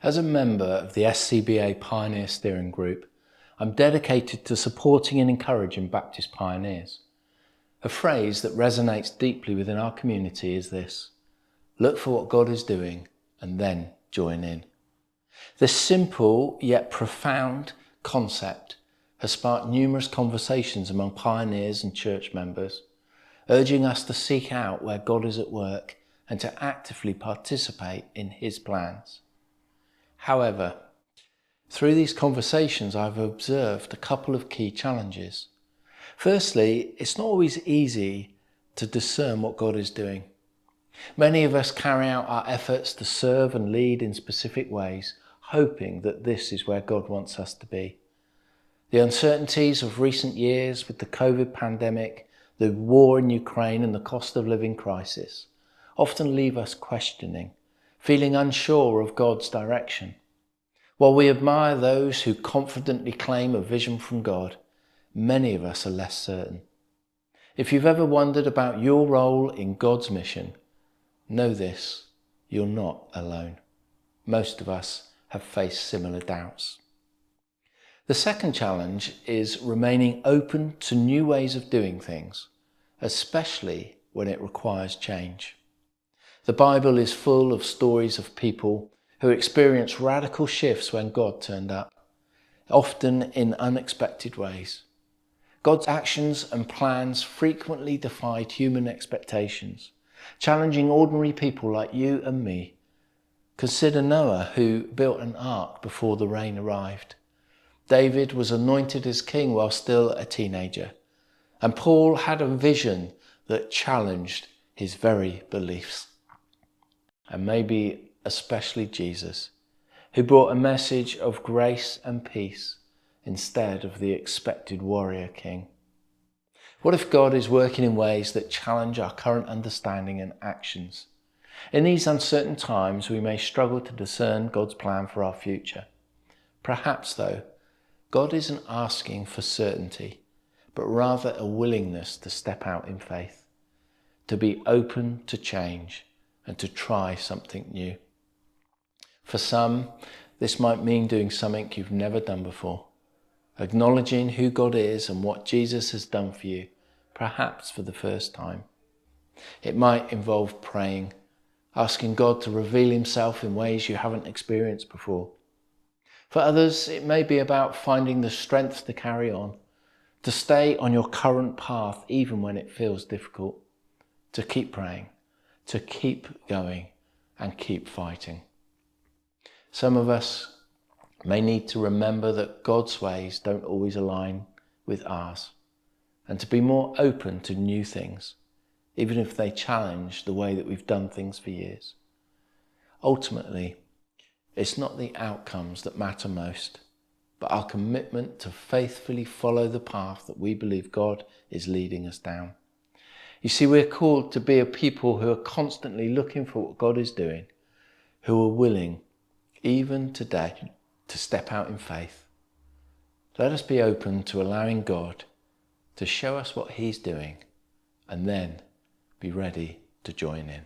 As a member of the SCBA Pioneer Steering Group, I'm dedicated to supporting and encouraging Baptist pioneers. A phrase that resonates deeply within our community is this: look for what God is doing and then join in. This simple yet profound concept has sparked numerous conversations among pioneers and church members, urging us to seek out where God is at work and to actively participate in His plans. However, through these conversations I've observed a couple of key challenges. Firstly, it's not always easy to discern what God is doing. Many of us carry out our efforts to serve and lead in specific ways, hoping that this is where God wants us to be. The uncertainties of recent years with the COVID pandemic, the war in Ukraine and the cost of living crisis often leave us questioning, feeling unsure of God's direction. While we admire those who confidently claim a vision from God, many of us are less certain. If you've ever wondered about your role in God's mission, know this: you're not alone. Most of us have faced similar doubts. The second challenge is remaining open to new ways of doing things, especially when it requires change. The Bible is full of stories of people who experienced radical shifts when God turned up, often in unexpected ways. God's actions and plans frequently defied human expectations, challenging ordinary people like you and me. Consider Noah, who built an ark before the rain arrived. David was anointed as king while still a teenager, and Paul had a vision that challenged his very beliefs. And maybe especially Jesus, who brought a message of grace and peace instead of the expected warrior king. What if God is working in ways that challenge our current understanding and actions? In these uncertain times, we may struggle to discern God's plan for our future. Perhaps, though, God isn't asking for certainty, but rather a willingness to step out in faith, to be open to change and to try something new. For some, this might mean doing something you've never done before, acknowledging who God is and what Jesus has done for you, perhaps for the first time. It might involve praying, asking God to reveal Himself in ways you haven't experienced before. For others, it may be about finding the strength to carry on, to stay on your current path even when it feels difficult, to keep praying, to keep going and keep fighting. Some of us may need to remember that God's ways don't always align with ours, and to be more open to new things, even if they challenge the way that we've done things for years. Ultimately, it's not the outcomes that matter most, but our commitment to faithfully follow the path that we believe God is leading us down. You see, we're called to be a people who are constantly looking for what God is doing, who are willing, even today, to step out in faith. Let us be open to allowing God to show us what He's doing and then be ready to join in.